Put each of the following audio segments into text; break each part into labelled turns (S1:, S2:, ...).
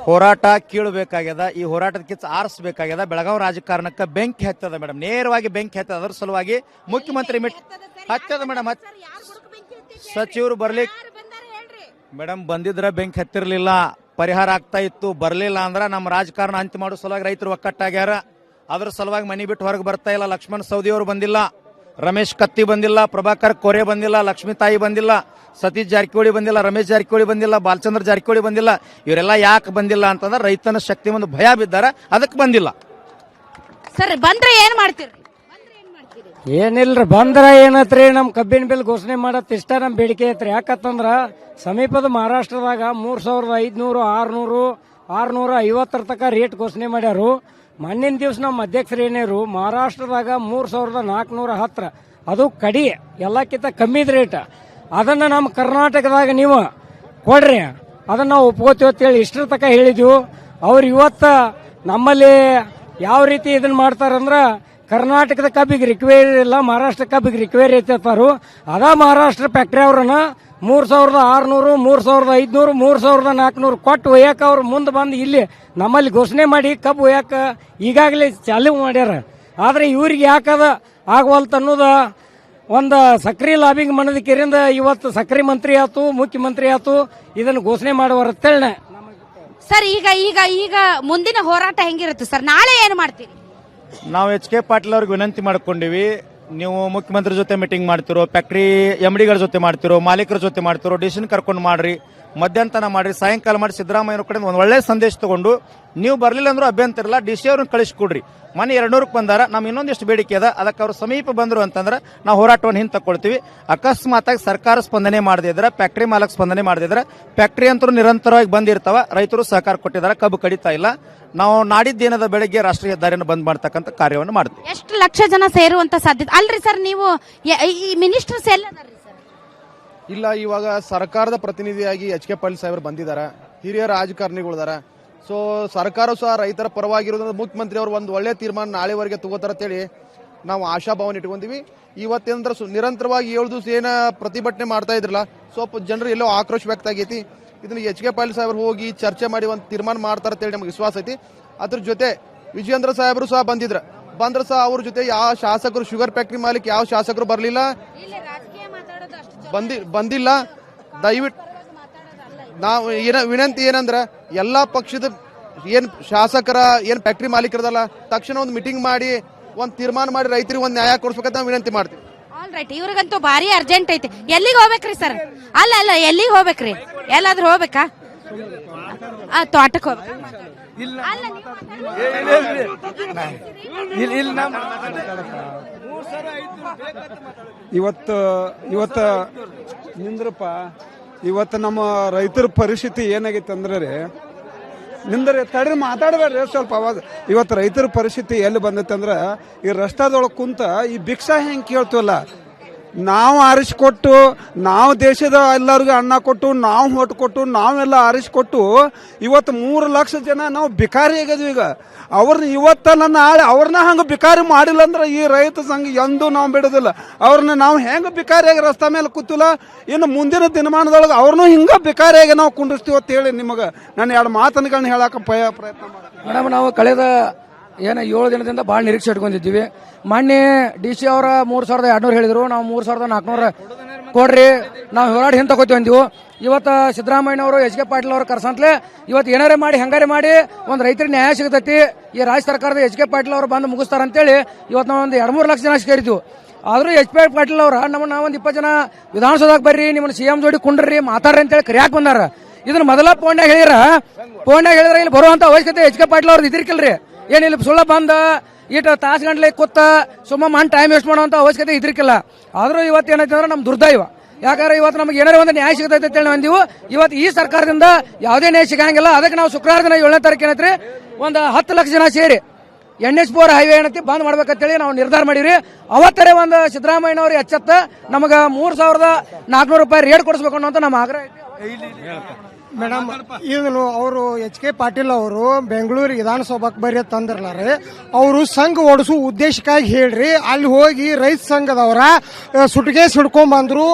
S1: ಹೋರಾಟ ಕೀಳಬೇಕಾಗ್ಯದ. ಈ ಹೋರಾಟದ ಕಿಚ್ಚ ಆರಿಸಬೇಕಾಗ್ಯದ. ಬೆಳಗಾವಿ ರಾಜಕಾರಣಕ್ಕೆ ಬೆಂಕಿ ಹತ್ತದ ಮೇಡಮ್, ನೇರವಾಗಿ ಬೆಂಕಿ ಹತ್ತದ. ಅದರ ಸಲುವಾಗಿ ಮುಖ್ಯಮಂತ್ರಿ ಹತ್ತದ ಮೇಡಮ್. ಸಚಿವರು ಬರ್ಲಿಕ್ಕೆ ಮೇಡಮ್ ಬಂದಿದ್ರ ಬೆಂಕಿ ಹತ್ತಿರ್ಲಿಲ್ಲ, ಪರಿಹಾರ ಆಗ್ತಾ ಇತ್ತು. ಬರ್ಲಿಲ್ಲ ಅಂದ್ರ ನಮ್ಮ ರಾಜಕಾರಣ ಅಂತ್ಯ ಮಾಡೋ ಸಲುವಾಗಿ ರೈತರು ಒಕ್ಕಟ್ಟಾಗ್ಯಾರ. ಅದ್ರ ಸಲುವಾಗಿ ಮನಿ ಬಿಟ್ಟು ಹೊರಗೆ ಬರ್ತಾ ಇಲ್ಲ. ಲಕ್ಷ್ಮಣ್ ಸವದಿ ಅವರು ಬಂದಿಲ್ಲ, ರಮೇಶ್ ಕತ್ತಿ ಬಂದಿಲ್ಲ, ಪ್ರಭಾಕರ್ ಕೋರೆ ಬಂದಿಲ್ಲ, ಲಕ್ಷ್ಮೀ ತಾಯಿ ಬಂದಿಲ್ಲ, ಸತೀಶ್ ಜಾರಕಿಹೊಳಿ ಬಂದಿಲ್ಲ, ರಮೇಶ್ ಜಾರಕಿಹೊಳಿ ಬಂದಿಲ್ಲ, ಬಾಲಚಂದ್ರ ಜಾರಕಿಹೊಳಿ ಬಂದಿಲ್ಲ. ಇವರೆಲ್ಲ ಯಾಕೆ ಬಂದಿಲ್ಲ ಅಂತಂದ್ರೆ ರೈತನ ಶಕ್ತಿ ಒಂದು ಭಯ ಬಿದ್ದಾರ, ಅದಕ್ಕೆ ಬಂದಿಲ್ಲ.
S2: ಸರ್ ಬಂದ್ರೆ ಏನ್ ಮಾಡ್ತೀರಿ?
S3: ಏನಿಲ್ರಿ, ಬಂದ್ರ ಏನತ್ರಿ, ನಮ್ ಕಬ್ಬಿನ ಬಿಲ್ ಘೋಷಣೆ ಮಾಡತ್ ಇಷ್ಟ ನಮ್ ಬೇಡಿಕೆ ಐತ್ರಿ. ಯಾಕಂತಂದ್ರ ಸಮೀಪದ ಮಹಾರಾಷ್ಟ್ರದಾಗ 3500, 650 ತಕ ರೇಟ್ ಘೋಷಣೆ ಮಾಡ್ಯಾರು. ಮಣ್ಣಿನ ದಿವ್ಸ ನಮ್ಮ ಅಧ್ಯಕ್ಷರು ಏನೇರು ಮಹಾರಾಷ್ಟ್ರದಾಗ 3410, ಅದು ಕಡಿ ಎಲ್ಲಕ್ಕಿಂತ ಕಮ್ಮಿದ ರೇಟ್. ಅದನ್ನ ನಮ್ಮ ಕರ್ನಾಟಕದಾಗ ನೀವು ಕೊಡ್ರಿ, ಅದನ್ನ ನಾವು ಒಪ್ಕೋತೀವಿ ಅಂತೇಳಿ ಇಷ್ಟರ ತಕ ಹೇಳಿದ್ವು. ಅವ್ರು ಇವತ್ತ ನಮ್ಮಲ್ಲಿ ಯಾವ ರೀತಿ ಇದನ್ನ ಮಾಡ್ತಾರಂದ್ರ ಕರ್ನಾಟಕದ ಕಬ್ಬಿಗೆ ರಿಕ್ವೈರಿ ಇಲ್ಲ, ಮಹಾರಾಷ್ಟ್ರ ಕಬ್ಬಿಗೆ ರಿಕ್ವೈರಿ ಐತಾರು. ಅದ ಮಹಾರಾಷ್ಟ್ರ ಫ್ಯಾಕ್ಟ್ರಿ ಅವ್ರನ್ನ 3600, 3500, 3400 ಕೊಟ್ಟು ಒಯ್ಯಾಕ ಅವ್ರು ಮುಂದೆ ಬಂದು ಇಲ್ಲಿ ನಮ್ಮಲ್ಲಿ ಘೋಷಣೆ ಮಾಡಿ ಕಬ್ಬು ಒಯ್ಯಾಕ ಈಗಾಗಲೇ ಚಾಲು ಮಾಡ್ಯಾರ. ಆದ್ರೆ ಇವ್ರಿಗೆ ಯಾಕದ ಆಗವಲ್ತ ಅನ್ನೋದ ಒಂದು ಸಕ್ರಿ ಲಾಬಿಂಗ್ ಮನದಕ್ಕಿರಿಂದ ಇವತ್ತು ಸಕ್ರಿ ಮಂತ್ರಿ ಆತು, ಮುಖ್ಯಮಂತ್ರಿ ಆತು, ಇದನ್ನು ಘೋಷಣೆ ಮಾಡುವತ್ತೇಳ.
S2: ಸರ್ ಈಗ ಈಗ ಈಗ ಮುಂದಿನ ಹೋರಾಟ ಹೆಂಗಿರುತ್ತೆ ಸರ್? ನಾಳೆ ಏನು ಮಾಡ್ತೀರಿ?
S1: ನಾವು HK ಪಾಟೀಲ್ ಅವ್ರಿಗೆ ವಿನಂತಿ ಮಾಡ್ಕೊಂಡಿವಿ. ನೀವು ಮುಖ್ಯಮಂತ್ರಿ ಜೊತೆ ಮೀಟಿಂಗ್ ಮಾಡ್ತಿರೋ, ಫ್ಯಾಕ್ಟ್ರಿ MDಗಳ ಜೊತೆ ಮಾಡ್ತಿರೋ, ಮಾಲೀಕರ ಜೊತೆ ಮಾಡ್ತಿರೋ, ಡಿಸಿಷನ್ ಕರ್ಕೊಂಡು ಮಾಡ್ರಿ, ಮಧ್ಯಾಹ್ನ ಮಾಡ್ರಿ, ಸಾಯಂಕಾಲ ಮಾಡಿ ಸಿದ್ದರಾಮಯ್ಯ ಕಡೆ ಒಂದು ಒಳ್ಳೆ ಸಂದೇಶ ತಗೊಂಡು ನೀವು ಬರ್ಲಿಲ್ಲ ಅಂದ್ರೂ ಅಭ್ಯಂತರ ಇಲ್ಲ, DC ಅವ್ರನ್ನ ಕಳಿಸ್ಕೊಡ್ರಿ. ಮನೆ 200ಕ್ಕೆ ಬಂದಾರ, ನಮ್ ಇನ್ನೊಂದಿಷ್ಟು ಬೇಡಿಕೆ ಅದ, ಅದಕ್ಕೆ ಅವ್ರು ಸಮೀಪ ಬಂದ್ರು ಅಂತಂದ್ರೆ ನಾವು ಹೋರಾಟವನ್ನು ಹಿಂದೆ ತಗೊಳ್ತೀವಿ. ಅಕಸ್ಮಾತ್ ಆಗಿ ಸರ್ಕಾರ ಸ್ಪಂದನೆ ಮಾಡದಿದ್ರೆ, ಫ್ಯಾಕ್ಟ್ರಿ ಮಾಲಕ್ ಸ್ಪಂದನೆ ಮಾಡದಿದ್ರೆ, ಫ್ಯಾಕ್ಟ್ರಿ ಅಂತೂ ನಿರಂತರವಾಗಿ ಬಂದಿರ್ತಾವ, ರೈತರು ಸಹಕಾರ ಕೊಟ್ಟಿದ್ದಾರೆ, ಕಬ್ಬು ಕಡಿತಾ ಇಲ್ಲ. ನಾವು ನಾಡಿದ್ದೇನದ ಬೆಳಗ್ಗೆ ರಾಷ್ಟ್ರೀಯ ಹೆದ್ದಾರಿಯನ್ನು ಬಂದ್ ಮಾಡ್ತಕ್ಕಂಥ ಕಾರ್ಯವನ್ನು ಮಾಡ್ತೀವಿ.
S2: ಎಷ್ಟು ಲಕ್ಷ ಜನ ಸೇರುವಂತ ಸಾಧ್ಯತೆ ಅಲ್ರಿ ಸರ್? ನೀವು ಈ ಮಿನಿಸ್ಟರ್ಸ್ ಎಲ್ಲ
S4: ಇಲ್ಲ, ಇವಾಗ ಸರ್ಕಾರದ ಪ್ರತಿನಿಧಿಯಾಗಿ HK ಪಾಟೀಲ್ ಸಾಹೇಬರು ಬಂದಿದ್ದಾರೆ, ಹಿರಿಯ ರಾಜಕಾರಣಿಗಳಿದಾರ. ಸೊ ಸರ್ಕಾರ ಸಹ ರೈತರ ಪರವಾಗಿರೋದ್ರಿಂದ ಮುಖ್ಯಮಂತ್ರಿ ಅವರು ಒಂದು ಒಳ್ಳೆ ತೀರ್ಮಾನ ನಾಳೆವರೆಗೆ ತಗೋತಾರ ಅಂತೇಳಿ ನಾವು ಆಶಾಭಾವನೆ ಇಟ್ಕೊಂತೀವಿ. ಇವತ್ತೇನಂದ್ರೆ ನಿರಂತರವಾಗಿ 7 ದಿವಸ ಏನ ಪ್ರತಿಭಟನೆ ಮಾಡ್ತಾ ಇದ್ರಲ್ಲ, ಸ್ವಲ್ಪ ಜನರು ಎಲ್ಲೋ ಆಕ್ರೋಶ ವ್ಯಕ್ತ ಆಗೈತಿ. ಇದನ್ನ HK ಪಾಟೀಲ್ ಸಾಹೇಬರು ಹೋಗಿ ಚರ್ಚೆ ಮಾಡಿ ಒಂದು ತೀರ್ಮಾನ ಮಾಡ್ತಾರ ಅಂತೇಳಿ ನಮ್ಗೆ ವಿಶ್ವಾಸ ಐತಿ. ಅದ್ರ ಜೊತೆ ವಿಜಯೇಂದ್ರ ಸಾಹೇಬರು ಸಹ ಬಂದ್ರೆ ಸಹ ಅವ್ರ ಜೊತೆ ಯಾವ ಶಾಸಕರು, ಶುಗರ್ ಫ್ಯಾಕ್ಟ್ರಿ ಮಾಲೀಕ ಯಾವ ಶಾಸಕರು ಬರಲಿಲ್ಲ, ಬಂದಿಲ್ಲ. ದಯವಿಟ್ಟು ನಾವು ವಿನಂತಿ ಏನಂದ್ರೆ ಎಲ್ಲಾ ಪಕ್ಷದ ಏನ್ ಶಾಸಕರ ಏನ್ ಫ್ಯಾಕ್ಟ್ರಿ ಮಾಲೀಕರದಲ್ಲ, ತಕ್ಷಣ ಒಂದು ಮೀಟಿಂಗ್ ಮಾಡಿ ಒಂದು ತೀರ್ಮಾನ ಮಾಡಿ ರೈತರಿಗೆ ಒಂದು ನ್ಯಾಯ ಕೊಡ್ಬೇಕಂತ ನಾವು ವಿನಂತಿ ಮಾಡ್ತೀವಿ.
S2: ಆಲ್ ರೈಟ್, ಇವ್ರಿಗಂತೂ ಭಾರಿ ಅರ್ಜೆಂಟ್ ಐತಿ. ಎಲ್ಲಿಗೆ ಹೋಗ್ಬೇಕ್ರಿ ಸರ್? ಅಲ್ಲ ಎಲ್ಲಿಗೆ ಹೋಗ್ಬೇಕ್ರಿ? ಎಲ್ಲಾದ್ರೂ ಹೋಗ್ಬೇಕಾ? ತೋಟಕ್ಕೆ ಹೋಗ್ಬೇಕು.
S5: ಇವತ್ತು ನಿಂದ್ರಪ್ಪ, ಇವತ್ತು ನಮ್ಮ ರೈತರ ಪರಿಸ್ಥಿತಿ ಏನಾಗೈತೆ ಅಂದ್ರೆ ನಿಂದ್ರೆ ತಡ್ರಿ ಮಾತಾಡಬೇಡ್ರಿ ಸ್ವಲ್ಪ ಅವಾಗ. ಇವತ್ತು ರೈತರ ಪರಿಸ್ಥಿತಿ ಎಲ್ಲಿ ಬಂದೈತೆ ಅಂದ್ರೆ ಈ ರಸ್ತಾದೊಳಗೆ ಕುಂತ ಈ ಭಿಕ್ಷಾ ಹೆಂಗೆ ಕೇಳ್ತೀವಲ್ಲ, ನಾವು ಆರಿಸಿಕೊಟ್ಟು, ನಾವು ದೇಶದ ಎಲ್ಲರಿಗೂ ಅನ್ನ ಕೊಟ್ಟು, ನಾವು ಹೊಟ್ಟು ಕೊಟ್ಟು, ನಾವೆಲ್ಲ ಆರಿಸಿಕೊಟ್ಟು ಇವತ್ತು 3 ಲಕ್ಷ ಜನ ನಾವು ಬಿಕಾರಿ ಆಗಿದ್ವಿ. ಈಗ ಅವ್ರನ್ನ ಇವತ್ತಲ್ಲ ನಾಳೆ ಅವ್ರನ್ನ ಹಂಗೆ ಬಿಕಾರಿ ಮಾಡಿಲ್ಲ ಅಂದ್ರೆ ಈ ರೈತ ಸಂಘ ಎಂದೂ ನಾವು ಬಿಡೋದಿಲ್ಲ. ಅವ್ರನ್ನ ನಾವು ಹೆಂಗೆ ಬಿಕಾರಿಯಾಗಿ ರಸ್ತೆ ಮೇಲೆ ಕೂತಿಲ್ಲ, ಇನ್ನು ಮುಂದಿನ ದಿನಮಾನದೊಳಗೆ ಅವ್ರನ್ನೂ ಹಿಂಗೆ ಬಿಕಾರಿಯಾಗಿ ನಾವು ಕುಂಡಿಸ್ತೀವಿ ಅಂತ ಹೇಳಿ ನಿಮಗೆ ನಾನು 2 ಮಾತುಗಳನ್ನ ಹೇಳಕ್ಕೆ ಪ್ರಯತ್ನ ಮಾಡ್ತೀನಿ.
S3: ಮೇಡಮ್, ನಾವು ಕಳೆದ 7 ದಿನದಿಂದ ಭಾಳ ನಿರೀಕ್ಷೆ ಇಟ್ಕೊಂಡಿದ್ದೀವಿ. ಮೊನ್ನೆ DC ಅವರ 3200 ಹೇಳಿದ್ರು, ನಾವು 3400 ಕೊಡ್ರಿ, ನಾವು ಹೋರಾಟ ಹಿಂದೆ ತಗೋತೀವಿ ಅಂದಿವು. ಇವತ್ತು ಸಿದ್ದರಾಮಯ್ಯನವರು, HK ಪಾಟೀಲ್ ಅವರು ಕರ್ಸಂತಲೇ ಇವತ್ತು ಏನಾರೇ ಮಾಡಿ ಹೆಂಗಾರೆ ಮಾಡಿ ಒಂದು ರೈತರಿಗೆ ನ್ಯಾಯ ಸಿಗತೈತಿ, ಈ ರಾಜ್ಯ ಸರ್ಕಾರದ HK ಪಾಟೀಲ್ ಅವರು ಬಂದು ಮುಗಿಸ್ತಾರಂತೇಳಿ ಇವತ್ತು ನಾವು ಒಂದು 2-3 ಲಕ್ಷ ಜನ ಸೇರಿದ್ವಿ. ಆದ್ರೂ HK ಪಾಟೀಲ್ ಅವರ ನಾವೊಂದು 20 ಜನ ವಿಧಾನಸೌಧಕ್ಕೆ ಬರ್ರಿ, ನಿಮ್ಮನ್ನ CM ಜೋಡಿ ಕುಂಡ್ರಿ ಮಾತಾಡ್ರಿ ಅಂತೇಳಿ ಕರಿಯಾಕ್ ಬಂದಾರ. ಇದನ್ನ ಮೊದಲ ಫೋನ್ಯಾಗ ಹೇಳಿದ್ರ ಇಲ್ಲಿ ಬರುವಂತ ಅವಶ್ಯಕತೆ HK ಪಾಟೀಲ್ ಅವ್ರದ್ದು ಇದ್ರಿಕಿಲ್ರಿ. ಏನಿಲ್ಲ, ಸುಳ್ಳ ಬಂದ ಈಟ ತಾಸು ಗಂಟ್ಲೆ ಕೂತ ಸುಮ್ಮ ಮನ್ ಟೈಮ್ ವೇಸ್ಟ್ ಮಾಡುವಂತ ಅವಶ್ಯಕತೆ ಇದ್ರಿಕಿಲ್ಲ. ಆದ್ರೂ ಇವತ್ತು ಏನೈತೆ ಅಂದ್ರೆ ನಮ್ ದುರ್ದೈವ. ಯಾಕಂದ್ರೆ ಇವತ್ತು ನಮಗೆ ಏನಾರ ಒಂದು ನ್ಯಾಯ ಸಿಗತೈತೆ ಅಂತ ಹೇಳಿ ಅಂದಿವು. ಇವತ್ತು ಈ ಸರ್ಕಾರದಿಂದ ಯಾವುದೇ ನ್ಯಾಯ ಸಿಗಂಗಿಲ್ಲ. ಅದಕ್ಕೆ ನಾವು ಶುಕ್ರವಾರ ದಿನ 7ನೇ ತಾರೀಕು ಏನೈತ್ರಿ ಒಂದು 10 ಲಕ್ಷ ಜನ ಸೇರಿ NH4 ಹೈವೇ ಏನೈತಿ ಬಂದ್ ಮಾಡ್ಬೇಕಂತೇಳಿ ನಾವು ನಿರ್ಧಾರ ಮಾಡಿವ್ರಿ. ಅವತ್ತರೇ ಒಂದು ಸಿದ್ದರಾಮಯ್ಯನವ್ರು ಎಚ್ಚೆತ್ತ ನಮಗ 3400 ರೂಪಾಯಿ ರೇಟ್ ಕೊಡಿಸ್ಬೇಕು ಅನ್ನೋ ನಮ್ಮ ಆಗ್ರಹ ಐತಿ.
S6: ಮೇಡಮ್ ಇದನ್ನು ಅವರು HK ಪಾಟೀಲ್ ಅವರು ಬೆಂಗಳೂರು ವಿಧಾನಸಭಾಕ್ ಬರ್ರಿ ತಂದ್ರಲ್ಲಾರಿ ಅವರು ಸಂಘ ಓಡಿಸೋ ಉದ್ದೇಶಕ್ಕಾಗಿ ಹೇಳ್ರಿ ಅಲ್ಲಿ ಹೋಗಿ ರೈತ ಸಂಘದವರ ಸುಟ್ಕೇಸ್ ಹಿಡ್ಕೊಂಡ್ ಬಂದ್ರು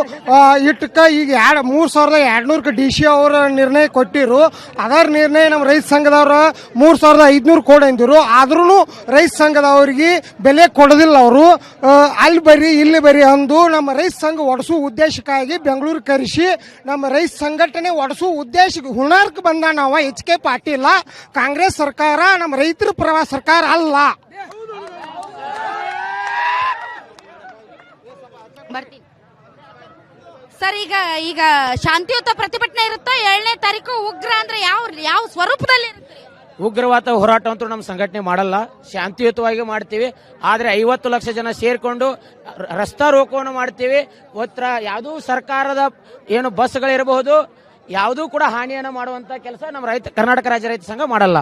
S6: ಇಟ್ಟಕ್ಕ ಈಗ 3200 DC ಅವರ ನಿರ್ಣಯ ಕೊಟ್ಟಿರು ಅದರ ನಿರ್ಣಯ ನಮ್ಮ ರೈತ ಸಂಘದವ್ರ 3500 ಕೊಡಂದಿರು ಆದ್ರೂ ರೈತ ಸಂಘದವ್ರಿಗೆ ಬೆಲೆ ಕೊಡೋದಿಲ್ಲ ಅವರು ಅಲ್ಲಿ ಬರ್ರಿ ಇಲ್ಲಿ ಬರ್ರಿ ಅಂದು ನಮ್ಮ ರೈತ ಸಂಘ ಒಡಿಸೋ ಉದ್ದೇಶಕ್ಕಾಗಿ ಬೆಂಗಳೂರು ಕರೆಸಿ ನಮ್ಮ ರೈತ ಸಂಘಟನೆ ಒಡಿಸೋ ಉದ್ದೇಶ ಹುಣಾರ್ಕ್ ಬಂದ ನಾವು HK ಪಾಟೀಲ್ ಕಾಂಗ್ರೆಸ್ ಸರ್ಕಾರ ನಮ್ಮ ರೈತರ ಪರವಾದ ಸರ್ಕಾರ ಅಲ್ಲ.
S2: ಬರ್ತೀನಿ ಸರ್. ಈಗ ಶಾಂತಿಯುತ ಪ್ರತಿಭಟನೆ ಇರುತ್ತೋ 7ನೇ ತಾರೀಕು ಉಗ್ರ ಅಂದ್ರೆ ಯಾವ ಸ್ವರೂಪದಲ್ಲಿ ಇರುತ್ತೆ?
S7: ಉಗ್ರವಾದ ಹೋರಾಟ ಅಂತೂ ನಮ್ಮ ಸಂಘಟನೆ ಮಾಡಲ್ಲ, ಶಾಂತಿಯುತವಾಗಿ ಮಾಡ್ತೀವಿ. ಆದ್ರೆ 50 ಲಕ್ಷ ಜನ ಸೇರ್ಕೊಂಡು ರಸ್ತಾ ರೋಕೋವನ್ನು ಮಾಡ್ತೀವಿ. ಯಾವುದೂ ಸರ್ಕಾರದ ಏನು ಬಸ್ಗಳಿರಬಹುದು ಯಾವುದೂ ಕೂಡ ಹಾನಿಯನ್ನು ಮಾಡುವಂತ ಕೆಲಸ ನಮ್ಮ ಕರ್ನಾಟಕ ರಾಜ್ಯ ರೈತ ಸಂಘ ಮಾಡಲ್ಲ.